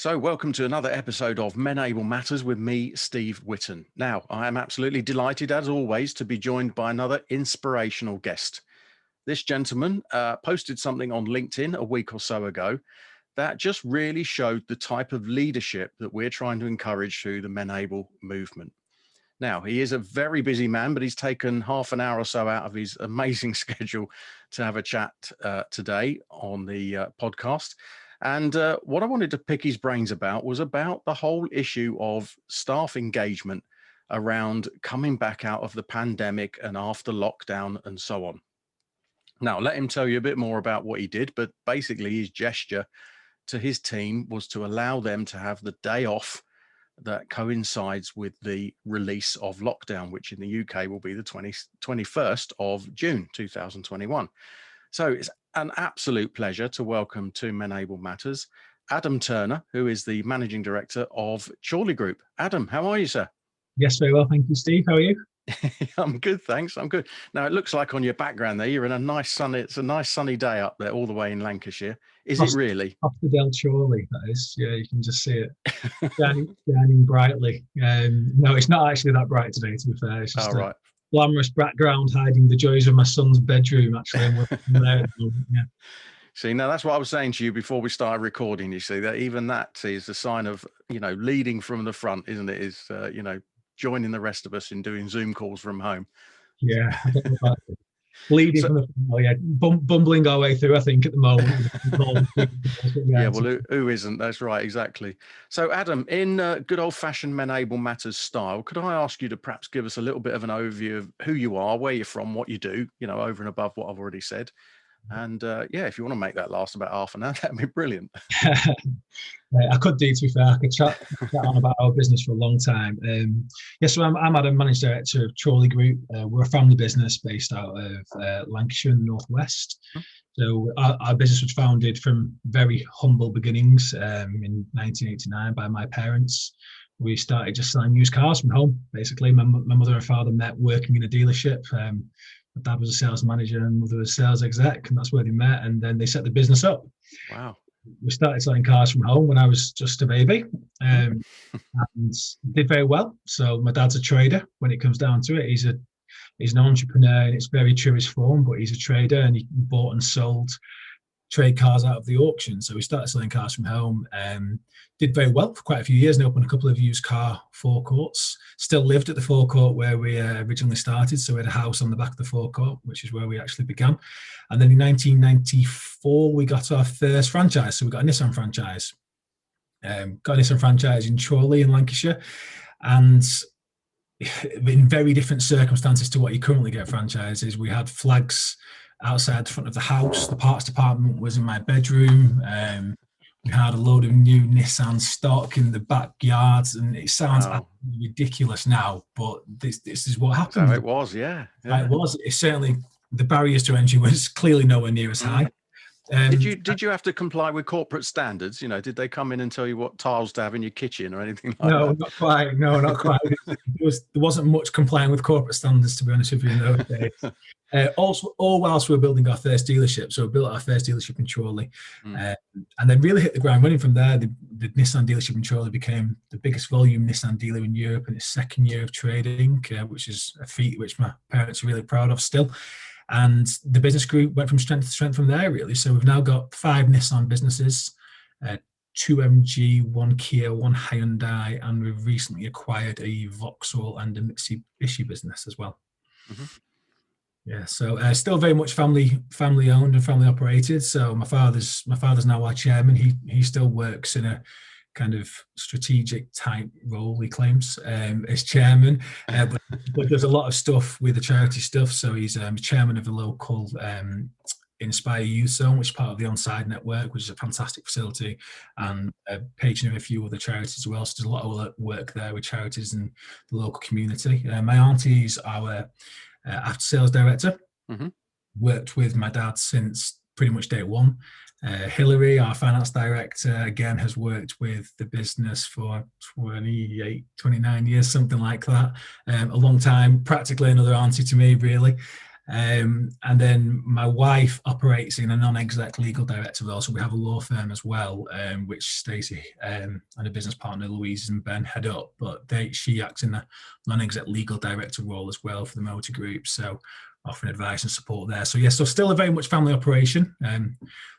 So welcome to another episode of Menable Matters with me, Steve Whitten. Now, I am absolutely delighted, as always, to be joined by another inspirational guest. This gentleman posted something on LinkedIn a week or so ago that just really showed the type of leadership that we're trying to encourage through the Menable movement. Now, he is a very busy man, but he's taken half an hour or so out of his amazing schedule to have a chat today on the podcast. And what I wanted to pick his brains about was about the whole issue of staff engagement around coming back out of the pandemic and after lockdown and so on. Now, let him tell you a bit more about what he did, but basically his gesture to his team was to allow them to have the day off that coincides with the release of lockdown, which in the UK will be the 21st of June 2021. So it's an absolute pleasure to welcome to Menable Matters, Adam Turner, who is the Managing Director of Chorley Group. Adam, how are you, sir? Yes, very well. Thank you, Steve. How are you? I'm good, thanks. I'm good. Now, it looks like on your background there, you're in a nice sunny, it's a nice sunny day up there all the way in Lancashire. Is it really? Off the Del Chorley, that is. Yeah, you can just see it shining brightly. No, it's not actually that bright today, to be fair. It's just a glamorous background hiding the joys of my son's bedroom, actually. Yeah. See, now that's what I was saying to you before we started recording. You see, that even that is a sign of, leading from the front, isn't it? Is, joining the rest of us in doing Zoom calls from home. Yeah. Bleeding from the front, bumbling our way through, I think, at the moment. Yeah, well, who isn't? That's right, exactly. So, Adam, in good old-fashioned Menable Matters style, could I ask you to perhaps give us a little bit of an overview of who you are, where you're from, what you do, over and above what I've already said? And if you want to make that last about half an hour, that'd be brilliant. I could do, to be fair. I could chat on about our business for a long time. So I'm Adam, Managing Director of Chorley Group. We're a family business based out of Lancashire in the Northwest. So our business was founded from very humble beginnings in 1989 by my parents. We started just selling used cars from home, basically. My mother and father met working in a dealership. My dad was a sales manager and mother was a sales exec, and that's where they met. And then they set the business up. Wow. We started selling cars from home when I was just a baby, and did very well. So my dad's a trader when it comes down to it. He's an entrepreneur in its very truest form, but he's a trader, and he bought and sold trade cars out of the auction. So we started selling cars from home, did very well for quite a few years, and opened a couple of used car forecourts. Still lived at the forecourt where we originally started. So we had a house on the back of the forecourt, which is where we actually began. And then in 1994, we got our first franchise. So we got a Nissan franchise. In Chorley in Lancashire. And in very different circumstances to what you currently get franchises. We had flags outside the front of the house. The parts department was in my bedroom. We had a load of new Nissan stock in the backyards, and it sounds absolutely ridiculous now, but this is what happened. So it was, yeah. It was. It certainly, the barriers to entry was clearly nowhere near as high. Did you have to comply with corporate standards? Did they come in and tell you what tiles to have in your kitchen or anything like that? No, not quite. No, not quite. There wasn't much complying with corporate standards, to be honest with you, in those days. Also, all whilst we were building our first dealership. So we built our first dealership in Chorley, and then really hit the ground running from there. The Nissan dealership in Chorley became the biggest volume Nissan dealer in Europe in its second year of trading, which is a feat which my parents are really proud of still. And the business group went from strength to strength from there, really. So we've now got 5 Nissan businesses, 2 MG, 1 Kia, 1 Hyundai, and we've recently acquired a Vauxhall and a Mitsubishi business as well. Yeah, so still very much family owned and family operated. So my father's now our chairman. He still works in a kind of strategic type role, he claims, as chairman, but there's a lot of stuff with the charity stuff. So he's chairman of the local Inspire Youth Zone, which is part of the Onside Network, which is a fantastic facility, and patron of a few other charities as well. So there's a lot of work there with charities and the local community. My auntie's our after sales director, worked with my dad since pretty much day one. Hillary, our finance director, again, has worked with the business for 29 years, something like that. A long time, practically another auntie to me, really. And then my wife operates in a non-exec legal director role. So we have a law firm as well, which Stacey and a business partner, Louise and Ben, head up. But she acts in a non-exec legal director role as well for the motor group. So offering advice and support there. So yes, so still a very much family operation.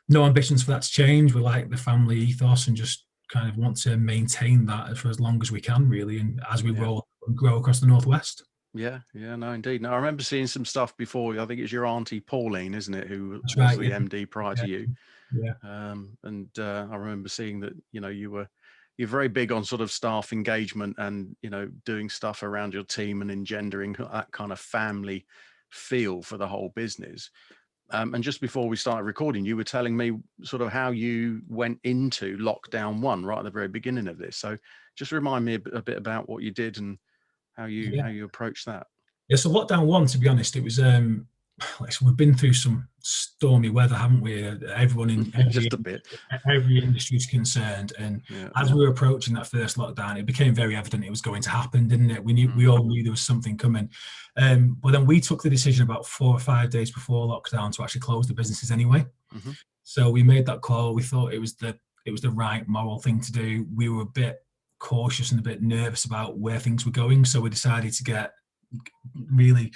No ambitions for that to change. We like the family ethos and just kind of want to maintain that for as long as we can, really, and as we roll and grow across the Northwest. Yeah, no, indeed. Now, I remember seeing some stuff before. I think it's your auntie Pauline, isn't it, who was right, the MD prior to you? Yeah. And I remember seeing that, you're very big on sort of staff engagement and, doing stuff around your team and engendering that kind of family feel for the whole business. And just before we started recording, you were telling me sort of how you went into lockdown 1 right at the very beginning of this. So just remind me a bit about what you did and how you approached that. Yeah, so lockdown 1, to be honest, it was we've been through some stormy weather, haven't we? Everyone in every industry is concerned, and as we were approaching that first lockdown, it became very evident it was going to happen, didn't it? We all knew there was something coming, but then we took the decision about 4 or 5 days before lockdown to actually close the businesses anyway. So we made that call. We thought it was the right moral thing to do. We were a bit cautious and a bit nervous about where things were going, so we decided to get really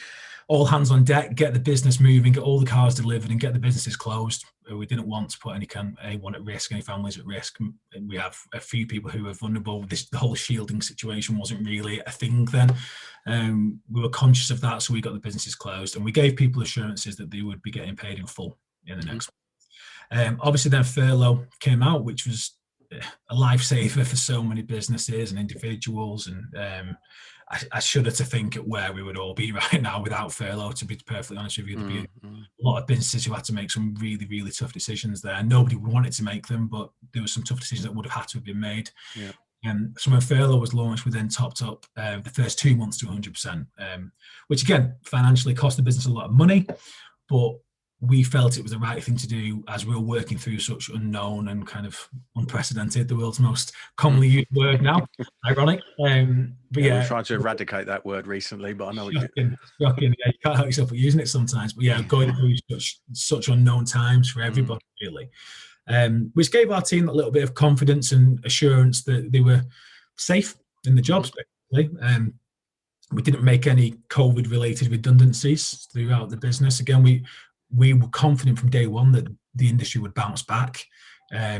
all hands on deck, get the business moving, get all the cars delivered and get the businesses closed. We didn't want to put anyone at risk, any families at risk. We have a few people who are vulnerable. The whole shielding situation wasn't really a thing then. We were conscious of that, so we got the businesses closed and we gave people assurances that they would be getting paid in full in the next month. Obviously then furlough came out, which was a lifesaver for so many businesses and individuals, and I shudder to think at where we would all be right now without furlough, to be perfectly honest with you. There'd be a lot of businesses who had to make some really, really tough decisions there. Nobody wanted to make them, but there were some tough decisions that would have had to have been made. So when furlough was launched, we then topped up the first 2 months to 100%, which again, financially cost the business a lot of money, but we felt it was the right thing to do as we were working through such unknown and kind of unprecedented, the world's most commonly used word now, ironic. But we've tried to eradicate that word recently, but I know shocking. You can't help yourself but using it sometimes. But going through such unknown times for everybody, really. Which gave our team a little bit of confidence and assurance that they were safe in the jobs, basically. We didn't make any COVID-related redundancies throughout the business. Again, we were confident from day one that the industry would bounce back,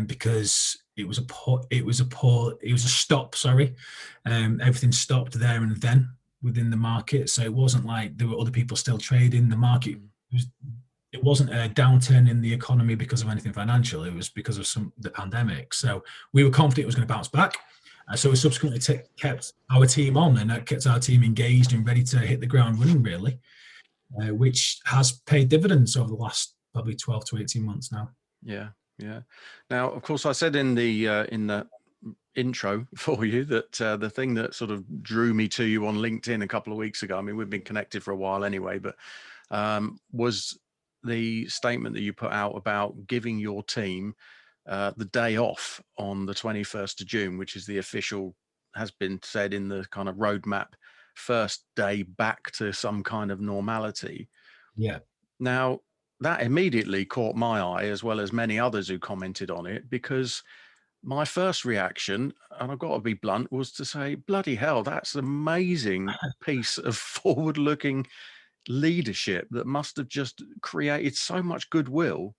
because it was a stop. Everything stopped there and then within the market. So it wasn't like there were other people still trading. The market it wasn't a downturn in the economy because of anything financial. It was because of the pandemic. So we were confident it was going to bounce back. So we subsequently kept our team on, and that kept our team engaged and ready to hit the ground running, really. Which has paid dividends over the last probably 12 to 18 months now. Yeah. Now, of course, I said in the intro for you that the thing that sort of drew me to you on LinkedIn a couple of weeks ago, I mean, we've been connected for a while anyway, but was the statement that you put out about giving your team the day off on the 21st of June, which is the official, has been said in the kind of roadmap, first day back to some kind of normality. Now that immediately caught my eye, as well as many others who commented on it, because my first reaction, and I've got to be blunt, was to say, bloody hell, that's an amazing piece of forward-looking leadership that must have just created so much goodwill.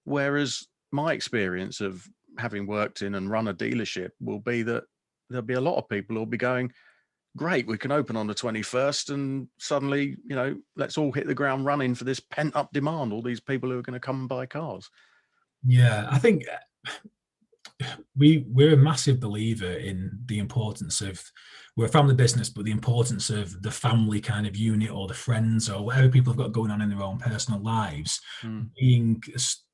Whereas my experience of having worked in and run a dealership will be that there'll be a lot of people who'll be going, great, we can open on the 21st and suddenly, let's all hit the ground running for this pent up demand, all these people who are going to come and buy cars. I think we're a massive believer in the importance of, we're a family business, but the importance of the family kind of unit, or the friends, or whatever people have got going on in their own personal lives, being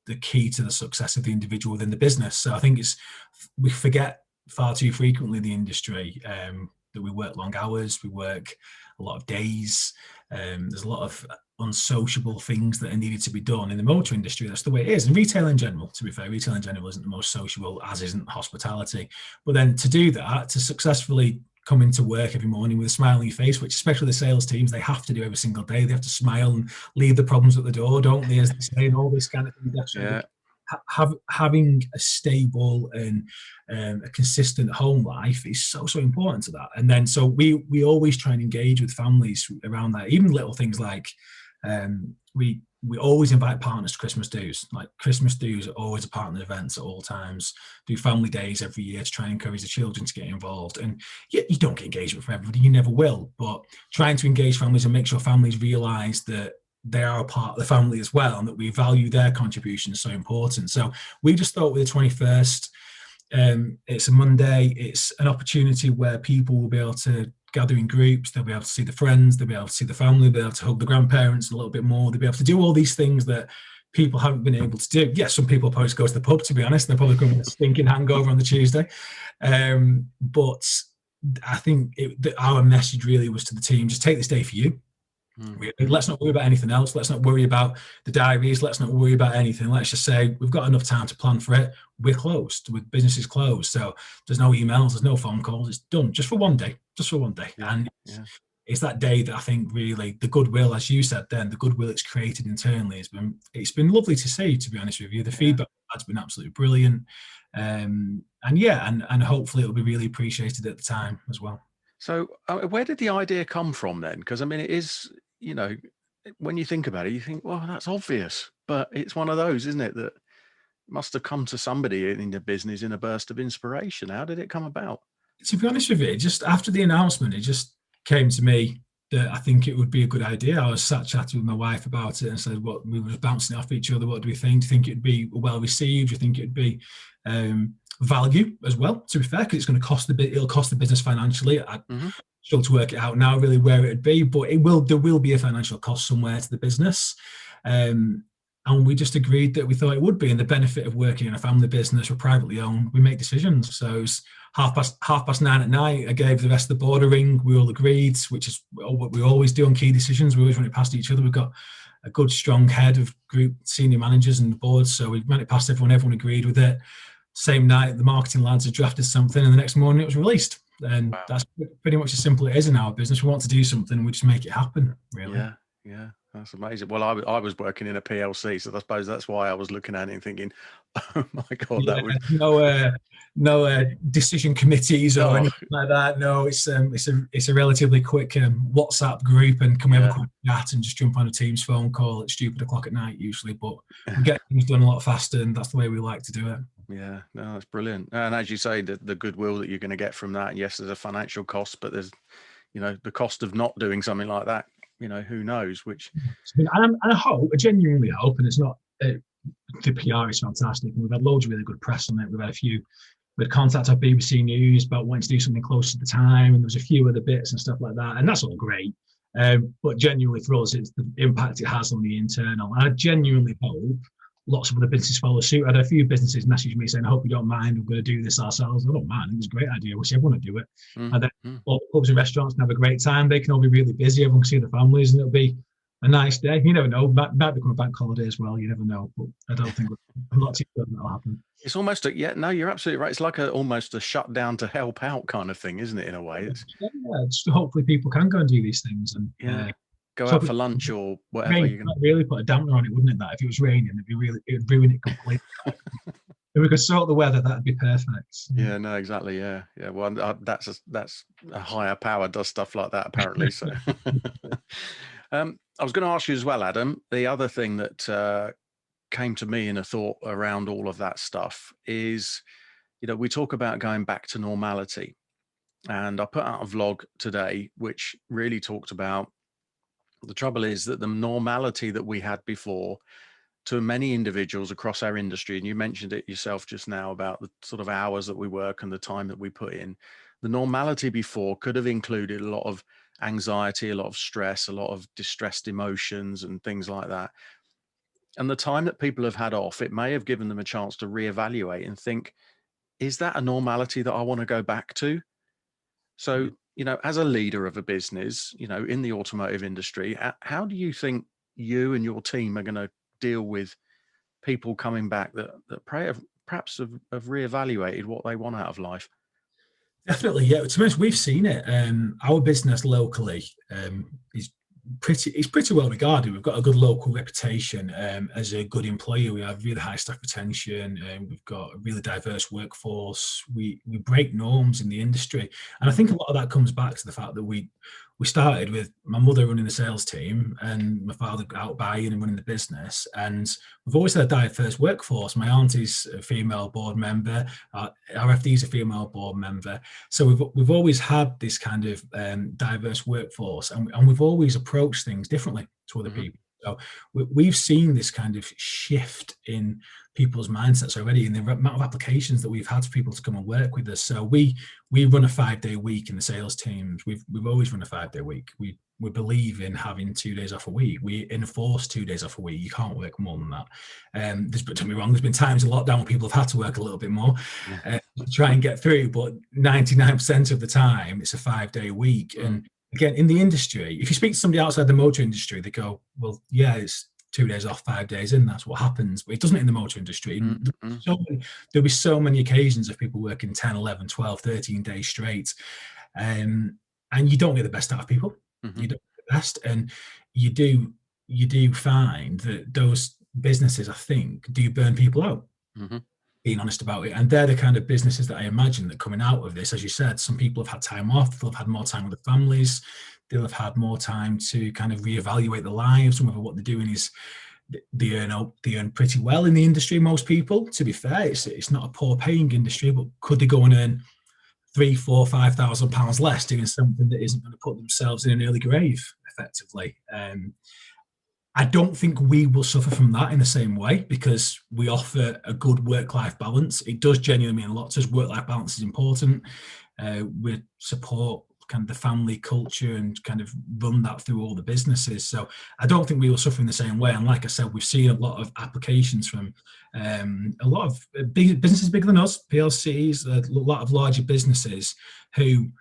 the key to the success of the individual within the business. So I think we forget far too frequently, the industry, that we work long hours, we work a lot of days. There's a lot of unsociable things that are needed to be done in the motor industry. That's the way it is. And retail in general, to be fair, retail in general isn't the most sociable, as isn't hospitality. But then to do that, to successfully come into work every morning with a smile on your face, which especially the sales teams, they have to do every single day. They have to smile and leave the problems at the door, don't they, as they say, and all this kind of thing. So having a stable and a consistent home life is so important to that. And then so we always try and engage with families around that, even little things like we always invite partners to Christmas dues. Like Christmas dues are always a partner events at all times. Do family days every year to try and encourage the children to get involved. And yeah, you don't get engagement from everybody, you never will. But trying to engage families and make sure families realise that they are a part of the family as well, and that we value their contribution is so important. So we just thought with the 21st, it's a Monday, it's an opportunity where people will be able to gather in groups, they'll be able to see the friends, they'll be able to see the family, they'll be able to hug the grandparents a little bit more, they'll be able to do all these things that people haven't been able to do. Yes, some people probably go to the pub, to be honest, they're probably going with a stinking hangover on the Tuesday. But I think our message really was to the team, just take this day for you. Let's not worry about anything else. Let's not worry about the diaries. Let's not worry about anything. Let's just say we've got enough time to plan for it. We're closed, with businesses closed. So there's no emails, there's no phone calls. It's done just for one day, Yeah. And it's that day that I think really the goodwill, as you said then, the goodwill it's created internally it's been lovely to see, to be honest with you. The feedback has been absolutely brilliant. And hopefully it'll be really appreciated at the time as well. So where did the idea come from then? Because I mean, it is, when you think about it, you think, well, that's obvious, but it's one of those, isn't it, that must have come to somebody in the business in a burst of inspiration. How did it come about? To be honest with you, just after the announcement, it just came to me that I think it would be a good idea. I was sat chatting with my wife about it and said, "What we were bouncing off each other. What do we think? Do you think it'd be well received? Do you think it'd be value as well? To be fair, because it's going to cost it'll cost the business financially. I struggle to work it out now, really, where it'd be, but there will be a financial cost somewhere to the business." And we just agreed that we thought it would be. And the benefit of working in a family business, we're privately owned, we make decisions. So it's 9:30 at night. I gave the rest of the board a ring. We all agreed, which is what we always do on key decisions. We always run it past each other. We've got a good, strong head of group senior managers and the board. So we ran it past everyone. Everyone agreed with it. Same night, the marketing lads had drafted something, and the next morning it was released. And that's pretty much as simple as it is in our business. We want to do something, we just make it happen, really. Yeah, that's amazing. Well, I was working in a PLC, so I suppose that's why I was looking at it and thinking, oh my God, that would... No decision committees or anything like that. No, it's a relatively quick WhatsApp group, and can we have a quick chat and just jump on a Teams phone call at stupid o'clock at night usually, but we get things done a lot faster, and that's the way we like to do it. Yeah, no, that's brilliant. And as you say, the goodwill that you're going to get from that, yes, there's a financial cost, but there's, the cost of not doing something like that, who knows, which... And I genuinely hope, and it's not, the PR is fantastic, and we've had loads of really good press on it. We've had contact at BBC News about wanting to do something close to the time, and there was a few other bits and stuff like that, and that's all great. But genuinely for us, it's the impact it has on the internal. And I genuinely hope lots of other businesses follow suit. I had a few businesses message me saying, "I hope you don't mind, we're going to do this ourselves." I don't mind, it's a great idea. I wish everyone would do it. And then all the pubs and restaurants can have a great time. They can all be really busy, everyone can see the families, and it'll be a nice day. You never know, might become a bank holiday as well, you never know, but I don't think, I'm not too sure that'll happen. It's almost you're absolutely right. It's like almost a shutdown to help out kind of thing, isn't it, in a way? Hopefully people can go and do do things, and go out for lunch or whatever. Rain, you can really put a dampener on it, wouldn't it? That if it was raining, it would ruin it completely. If we could sort the weather, that'd be perfect. Yeah, no, exactly. Yeah. Well, that's a higher power does stuff like that, apparently. So, I was going to ask you as well, Adam. The other thing that came to me in a thought around all of that stuff is, we talk about going back to normality, and I put out a vlog today which really talked about the trouble is that the normality that we had before, to many individuals across our industry, and you mentioned it yourself just now about the sort of hours that we work and the time that we put in, the normality before could have included a lot of anxiety, a lot of stress, a lot of distressed emotions and things like that. And the time that people have had off, it may have given them a chance to reevaluate and think, is that a normality that I want to go back to? So, as a leader of a business, in the automotive industry, how do you think you and your team are going to deal with people coming back that perhaps have reevaluated what they want out of life? Definitely, yeah. To be honest, we've seen it. Our business locally is pretty well regarded. We've got a good local reputation as a good employer. We have really high staff retention, and we've got a really diverse workforce. We break norms in the industry, and I think a lot of that comes back to the fact that we started with my mother running the sales team and my father out buying and running the business. And we've always had a diverse workforce. My auntie's a female board member, our FD is a female board member. So we've always had this kind of diverse workforce, and we've always approached things differently to other people. So we've seen this kind of shift in people's mindsets already, in the amount of applications that we've had for people to come and work with us. So we run a 5-day week in the sales teams. We've always run a 5-day week. We believe in having 2 days off a week. We enforce 2 days off a week. You can't work more than that. Don't get me wrong, there's been times in lockdown when people have had to work a little bit more to try and get through, but 99% of the time it's a 5-day week. And again, in the industry, if you speak to somebody outside the motor industry, they go, well, yeah, it's 2 days off, 5 days in, that's what happens. But it doesn't in the motor industry. There'll be so many occasions of people working 10, 11, 12, 13 days straight. And you don't get the best out of people. You don't get the best. And you do find that those businesses, I think, do burn people out. Being honest about it. And they're the kind of businesses that I imagine that coming out of this, as you said, some people have had time off, they'll have had more time with their families, they'll have had more time to kind of reevaluate their lives. Some of what they're doing is they earn pretty well in the industry. Most people, to be fair, it's not a poor paying industry, but could they go and earn £3,000, £4,000, £5,000 less doing something that isn't going to put themselves in an early grave effectively? I don't think we will suffer from that in the same way, because we offer a good work-life balance. It does genuinely mean a lot to us. Work-life balance is important. We support kind of the family culture and kind of run that through all the businesses. So I don't think we will suffer in the same way. And like I said, we've seen a lot of applications from a lot of big businesses bigger than us, PLCs, a lot of larger businesses who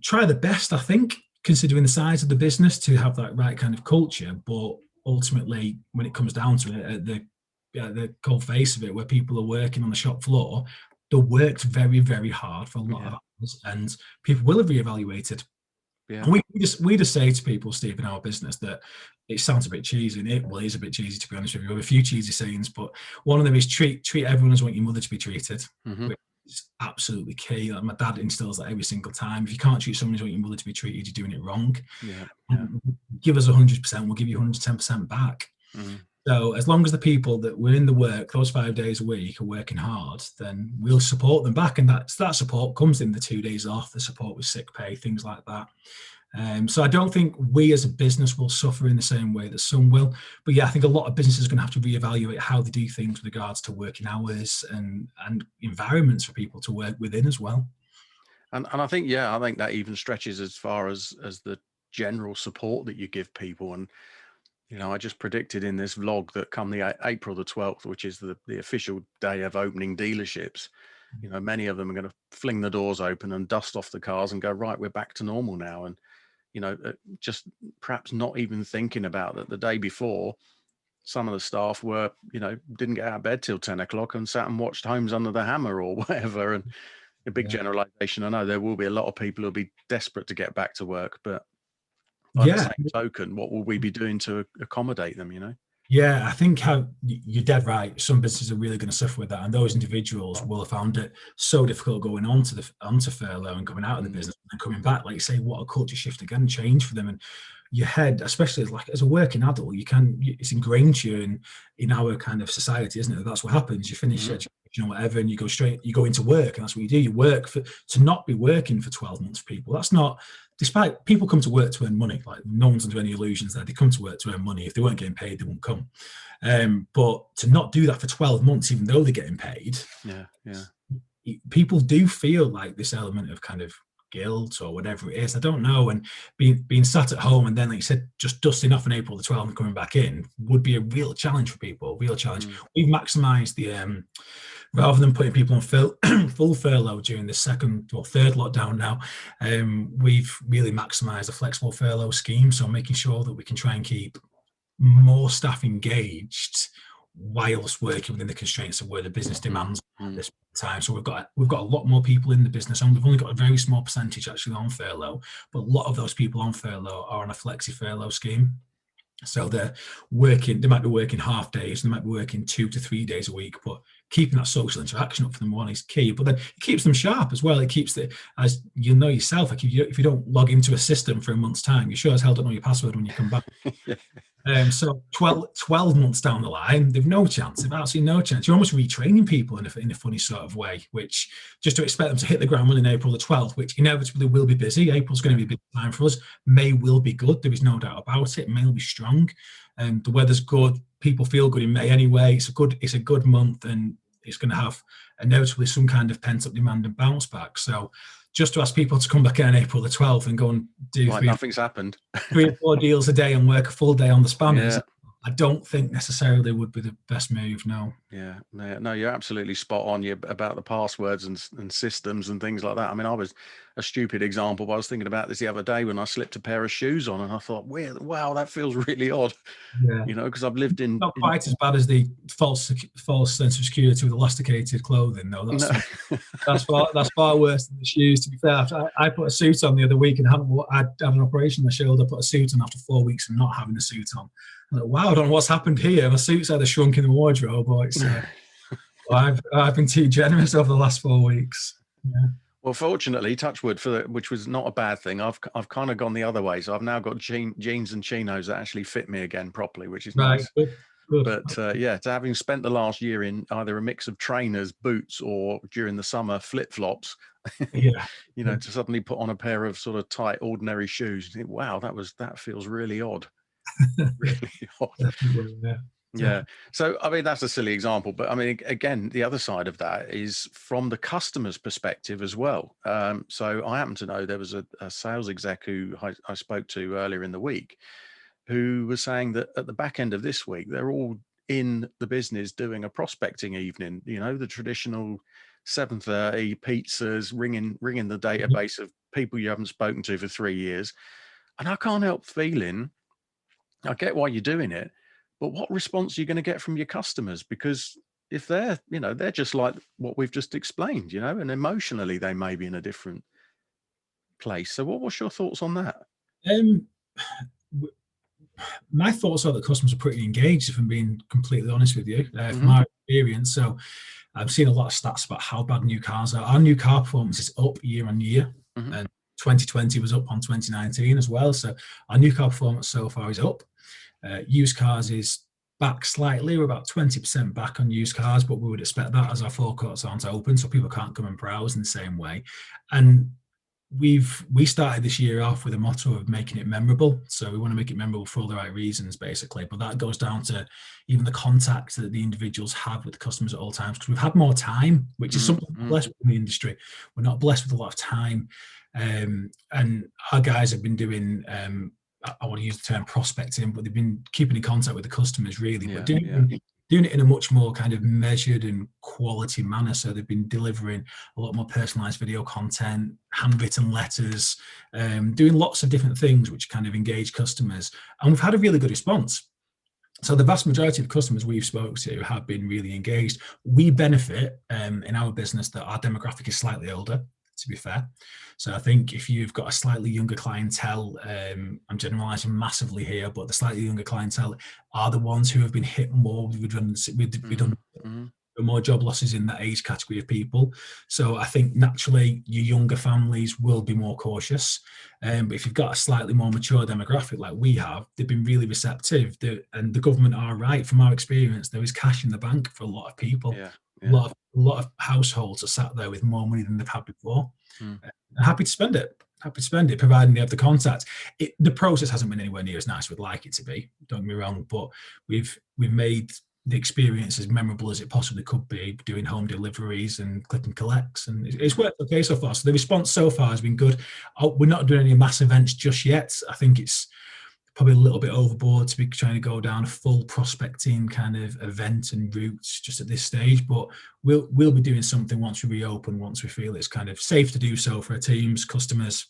try the best, I think, considering the size of the business, to have that right kind of culture. But ultimately, when it comes down to it, the cold face of it, where people are working on the shop floor, they worked very, very hard for a lot of hours, and people will have reevaluated. And we just say to people, Steve, in our business, that it sounds a bit cheesy, and it is a bit cheesy, to be honest with you. We have a few cheesy sayings, but one of them is treat everyone as you want your mother to be treated. It's absolutely key. Like, my dad instills that every single time. If you can't treat someone as you want your mother to be treated, you're doing it wrong. Give us 100%, we'll give you 110% back. So as long as the people that were in the work those 5 days a week are working hard, then we'll support them back. And that support comes in the 2 days off, the support with sick pay, things like that. So I don't think we as a business will suffer in the same way that some will. But yeah, I think a lot of businesses are going to have to reevaluate how they do things with regards to working hours and environments for people to work within as well. And I think, I think that even stretches as far as the general support that you give people. And, I just predicted in this vlog that come the April the 12th, which is the official day of opening dealerships, many of them are going to fling the doors open and dust off the cars and go, right, we're back to normal now. And, just perhaps not even thinking about that the day before, some of the staff were, didn't get out of bed till 10 o'clock and sat and watched Homes Under the Hammer or whatever. And a big generalization. I know there will be a lot of people who'll be desperate to get back to work, but by the same token, what will we be doing to accommodate them, Yeah, I think you're dead right. Some businesses are really going to suffer with that, and those individuals will have found it so difficult going onto furlough and coming out of the business and coming back. Like you say, what a culture shift again, change for them. And your head, especially as a working adult, it's ingrained to you in our kind of society, isn't it? That's what happens. You finish education or whatever, and you go into work, and that's what you do. You work to not be working for 12 months for people. That's not. Despite people come to work to earn money, like no one's under any illusions there. They come to work to earn money. If they weren't getting paid, they wouldn't come. But to not do that for 12 months, even though they're getting paid, people do feel like this element of kind of guilt or whatever it is. I don't know. And being sat at home and then, like you said, just dusting off on April the 12th and coming back in would be a real challenge for people. Real challenge. We've maximised the rather than putting people on full furlough during the second or third lockdown now, we've really maximised a flexible furlough scheme. So making sure that we can try and keep more staff engaged whilst working within the constraints of where the business demands at this time. So we've got a lot more people in the business, and we've only got a very small percentage actually on furlough, but a lot of those people on furlough are on a flexi furlough scheme. So they might be working half days, they might be working 2 to 3 days a week, but keeping that social interaction up for them one is key. But then it keeps them sharp as well. It keeps as you know yourself, like if you don't log into a system for a month's time, you sure as hell don't know your password when you come back. So 12 months down the line, they've no chance. They've absolutely no chance. You're almost retraining people in a funny sort of way, which just to expect them to hit the ground running April the 12th, which inevitably will be busy. April's going to be a big time for us. May will be good. There is no doubt about it. May will be strong. The weather's good. People feel good in May anyway. It's a good month, and it's going to have inevitably some kind of pent up demand and bounce back. So just to ask people to come back in on April the 12th and go and do nothing's happened. 3 or 4 deals a day and work a full day on the spammers, I don't think necessarily would be the best move, no. Yeah, no, you're absolutely spot on about the passwords and systems and things like that. I mean, I was a stupid example, but I was thinking about this the other day when I slipped a pair of shoes on, and I thought, wow, that feels really odd. Yeah. You know, because I've lived in... Not quite as bad as the false sense of security with elasticated clothing, though. That's far worse than the shoes, to be fair. I put a suit on the other week and I had an operation on my shoulder, put a suit on after 4 weeks of not having a suit on. I'm like, wow, I don't know what's happened here. My suit's either shrunk in the wardrobe or it's... I've been too generous over the last 4 weeks. Yeah. Well, fortunately, touch wood, which was not a bad thing. I've kind of gone the other way, so I've now got jeans and chinos that actually fit me again properly, which is nice. Good. But to having spent the last year in either a mix of trainers, boots, or during the summer flip-flops, you know, to suddenly put on a pair of sort of tight, ordinary shoes, you think, wow, that feels really odd. Really odd. Yeah. So, I mean, that's a silly example, but I mean, again, the other side of that is from the customer's perspective as well. So I happen to know there was a sales exec who I spoke to earlier in the week who was saying that at the back end of this week, they're all in the business doing a prospecting evening, you know, the traditional 7:30 pizzas, ringing the database of people you haven't spoken to for 3 years. And I can't help feeling, I get why you're doing it, but what response are you going to get from your customers? Because if they're, you know, they're just like what we've just explained, you know, and emotionally they may be in a different place. So what's your thoughts on that? My thoughts are that customers are pretty engaged, if I'm being completely honest with you, from our experience. So I've seen a lot of stats about how bad new cars are. Our new car performance is up year on year, and 2020 was up on 2019 as well. So our new car performance so far is up. Used cars is back slightly. We're about 20% back on used cars, but we would expect that as our forecourts aren't open, so people can't come and browse in the same way. And we started this year off with a motto of making it memorable. So we want to make it memorable for all the right reasons, basically. But that goes down to even the contact that the individuals have with the customers at all times, because we've had more time, which is something we're blessed with in the industry. We're not blessed with a lot of time. And our guys have been doing, I want to use the term prospecting, but they've been keeping in contact with the customers, really. But doing it in a much more kind of measured and quality manner. So they've been delivering a lot more personalized video content, handwritten letters, doing lots of different things which kind of engage customers. And we've had a really good response. So the vast majority of customers we've spoken to have been really engaged. We benefit in our business that our demographic is slightly older, to be fair. So I think if you've got a slightly younger clientele, I'm generalizing massively here, but the slightly younger clientele are the ones who have been hit more with redundancy, more job losses in that age category of people. So I think naturally your younger families will be more cautious. But if you've got a slightly more mature demographic like we have, they've been really receptive. And the government are right. From our experience, there is cash in the bank for a lot of people. A lot of households are sat there with more money than they've had before. And happy to spend it, providing they have the contacts. The process hasn't been anywhere near as nice as we'd like it to be, don't get me wrong, but we've made the experience as memorable as it possibly could be, doing home deliveries and click and collects, and it's worked okay so far. So the response so far has been good. We're not doing any mass events just yet. I think it's probably a little bit overboard to be trying to go down a full prospecting kind of event and routes just at this stage, but we'll be doing something once we reopen, once we feel it's kind of safe to do so for our teams, customers,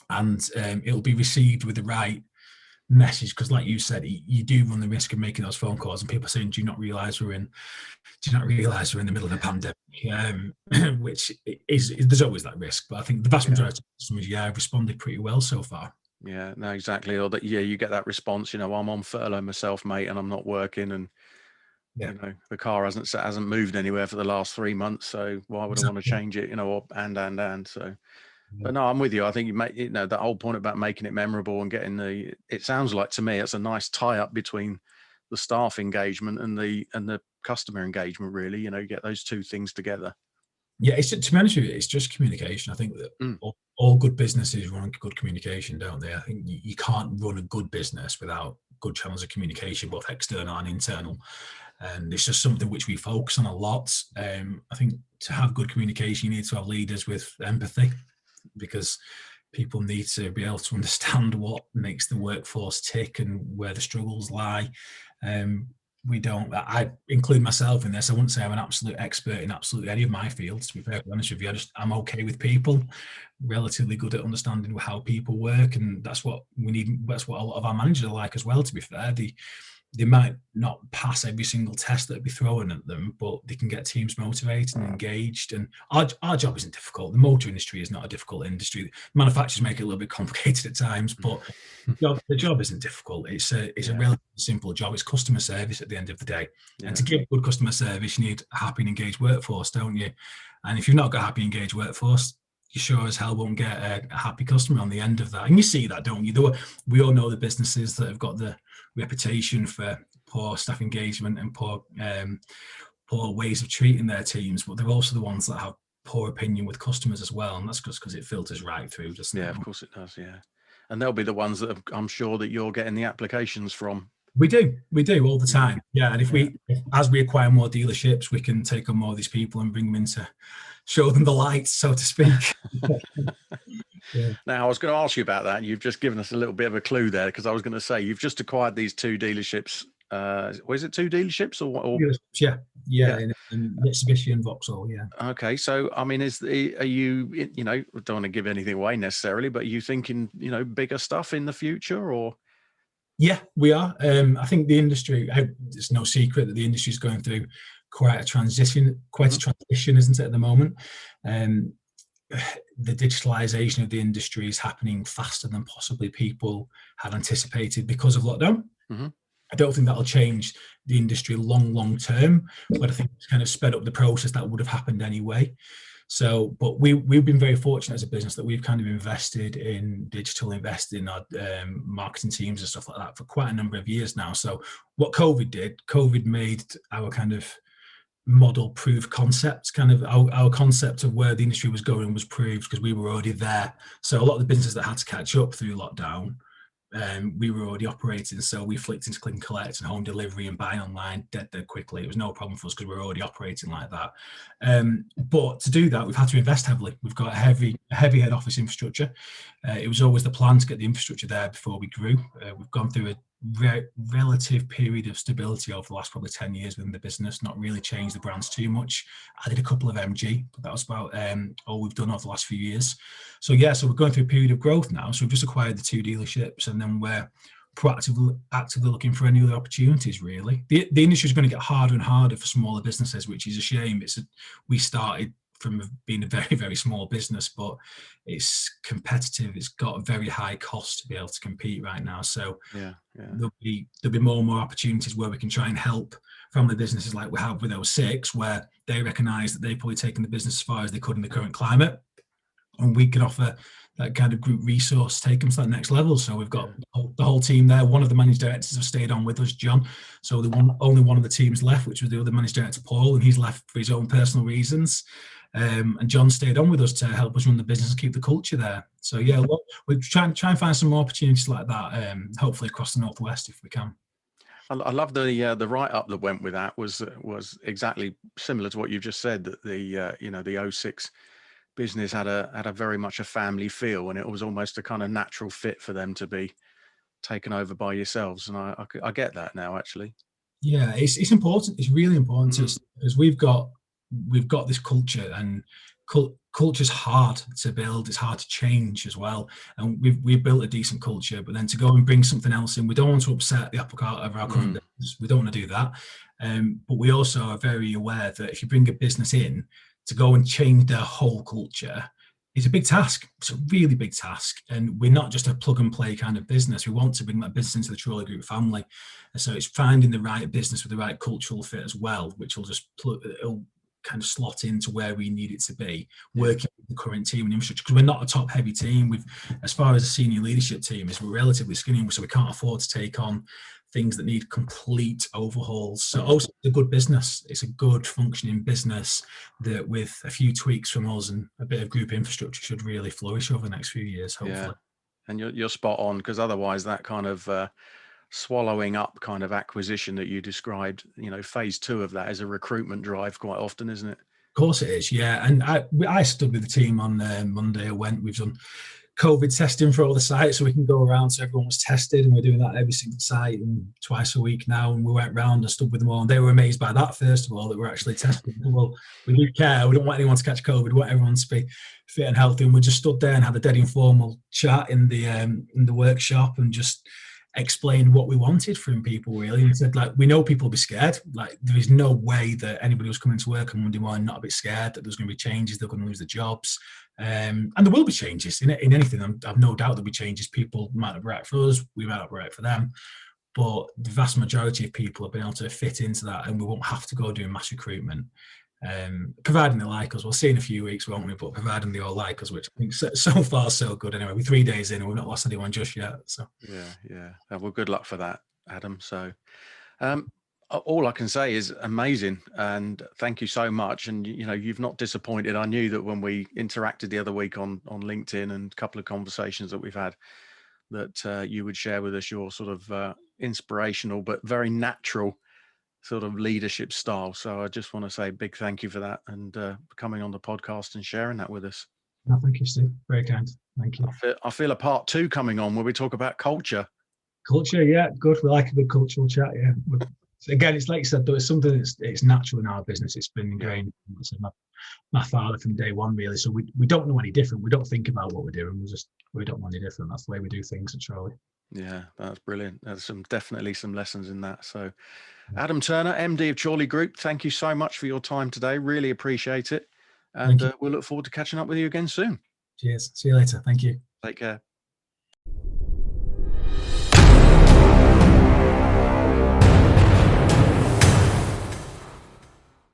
and it'll be received with the right message, because like you said, you do run the risk of making those phone calls and people saying, do you not realize we're in the middle of a pandemic? Which is there's always that risk, but I think the vast majority of customers, have responded pretty well so far. Yeah, no, exactly. Or that, you get that response, I'm on furlough myself, mate, and I'm not working, and the car hasn't moved anywhere for the last 3 months, so why would I want to change it? Or and so. But no, I'm with you. I think you make that whole point about making it memorable and getting it sounds like to me it's a nice tie up between the staff engagement and the customer engagement, really. You get those two things together. Yeah, it's, to be honest with you, it's just communication. I think that all good businesses run good communication, don't they? I think you can't run a good business without good channels of communication, both external and internal. And it's just something which we focus on a lot. I think to have good communication, you need to have leaders with empathy, because people need to be able to understand what makes the workforce tick and where the struggles lie. I include myself in this. I wouldn't say I'm an absolute expert in absolutely any of my fields, to be perfectly honest with you. I'm okay with people, relatively good at understanding how people work, and that's what we need. That's what a lot of our managers are like as well, to be fair. They might not pass every single test that would be thrown at them, but they can get teams motivated and engaged. And our job isn't difficult. The motor industry is not a difficult industry. Manufacturers make it a little bit complicated at times, but the job isn't difficult. It's a relatively simple job. It's customer service at the end of the day. And to give good customer service, you need a happy and engaged workforce, don't you? And if you've not got a happy and engaged workforce, you sure as hell won't get a happy customer on the end of that. And you see that, don't you? We all know the businesses that have got the reputation for poor staff engagement and poor ways of treating their teams, but they're also the ones that have poor opinion with customers as well. And that's just because it filters right through. Of course it does. Yeah. And they'll be the ones that I'm sure that you're getting the applications from. We do all the time. Yeah. And as we acquire more dealerships, we can take on more of these people and bring them in to show them the light, so to speak. Now, I was going to ask you about that. You've just given us a little bit of a clue there, because I was going to say you've just acquired these 2 dealerships. Was it 2 dealerships or? Yeah, in Mitsubishi and Vauxhall. Yeah. Okay, so I mean, are you don't want to give anything away necessarily, but are you thinking bigger stuff in the future, or? Yeah, we are. I think the industry, it's no secret that the industry is going through quite a transition, isn't it, at the moment? The digitalization of the industry is happening faster than possibly people had anticipated because of lockdown. I don't think that'll change the industry long term, but I think it's kind of sped up the process that would have happened anyway. So, but we've been very fortunate as a business that we've kind of invested in digital, invested in our marketing teams and stuff like that for quite a number of years now. So what COVID made our kind of model proof concept, kind of our concept of where the industry was going was proved because we were already there. So a lot of the businesses that had to catch up through lockdown, we were already operating, so we flicked into click and collect and home delivery and buy online dead quickly. It was no problem for us because we were already operating like that. But to do that, we've had to invest heavily. We've got a heavy head office infrastructure. It was always the plan to get the infrastructure there before we grew. We've gone through a relative period of stability over the last probably 10 years within the business, not really changed the brands too much. I did a couple of MG, but that was about all we've done over the last few years. So we're going through a period of growth now. So we've just acquired the 2 dealerships, and then we're actively looking for any other opportunities, really. The industry is going to get harder and harder for smaller businesses, which is a shame. We started from being a very, very small business, but it's competitive. It's got a very high cost to be able to compete right now. So there'll be more and more opportunities where we can try and help family businesses like we have with 06, where they recognise that they've probably taken the business as far as they could in the current climate, and we can offer that kind of group resource, take them to that next level. So we've got the whole team there. One of the managing directors have stayed on with us, John. So only one of the teams left, which was the other managing director, Paul, and he's left for his own personal reasons. And John stayed on with us to help us run the business and keep the culture there. So we're trying to find some more opportunities like that, hopefully across the Northwest if we can. I love the write-up that went with that was exactly similar to what you've just said, that the 06 business had a very much a family feel, and it was almost a kind of natural fit for them to be taken over by yourselves. And I get that now, actually. Yeah, it's important. It's really important to us, because we've got this culture, and culture's hard to build. It's hard to change as well. And we've built a decent culture, but then to go and bring something else in, we don't want to upset the apple cart of our current business. We don't want to do that. But we also are very aware that if you bring a business in to go and change their whole culture, it's a big task. It's a really big task. And we're not just a plug and play kind of business. We want to bring that business into the Trolley Group family. And so it's finding the right business with the right cultural fit as well, which will just it'll kind of slot into where we need it to be, working with the current team and infrastructure, because we're not a top heavy team. As far as the senior leadership team is, we're relatively skinny, so we can't afford to take on things that need complete overhauls. So also it's a good business. It's a good functioning business that with a few tweaks from us and a bit of group infrastructure should really flourish over the next few years, hopefully. Yeah. And you're spot on, because otherwise that kind of swallowing up kind of acquisition that you described, phase 2 of that is a recruitment drive quite often, isn't it? Of course it is, yeah. And I stood with the team on Monday. We've done COVID testing for all the sites, so we can go around. So everyone was tested, and we're doing that every single site and twice a week now. And we went around and stood with them all, and they were amazed by that. First of all, that we're actually testing. Well, we do care. We don't want anyone to catch COVID. We want everyone to be fit and healthy. And we just stood there and had a dead informal chat in the workshop and just explained what we wanted from people, really, and said, like, we know people will be scared. Like, there is no way that anybody was coming to work on Monday morning not a bit scared that there's going to be changes, they're going to lose their jobs, and there will be changes in anything. I've no doubt there'll be changes. People might not be right for us, we might not be right for them, but the vast majority of people have been able to fit into that, and we won't have to go do mass recruitment. Providing they like us. We'll see in a few weeks, won't we? But providing they all like us, which I think so far so good anyway. We're 3 days in and we've not lost anyone just yet. So yeah. Well, good luck for that, Adam. So all I can say is amazing, and thank you so much. And you've not disappointed. I knew that when we interacted the other week on LinkedIn and a couple of conversations that we've had, that you would share with us your sort of inspirational but very natural sort of leadership style. So I just want to say a big thank you for that, and coming on the podcast and sharing that with us. No, thank you, Steve. Very kind. Thank you. I feel a part 2 coming on where we talk about culture. Culture, yeah, good. We like a good cultural chat, yeah. Again, it's like you said, though, it's something it's natural in our business. It's been ingrained. Yeah. My father from day one, really. So we don't know any different. We don't think about what we're doing. We don't know any different. That's the way we do things at Trolley. Yeah, that's brilliant. There's definitely some lessons in that. So Adam Turner, MD of Trolley Group, thank you so much for your time today. Really appreciate it. And we'll look forward to catching up with you again soon. Cheers. See you later. Thank you. Take care.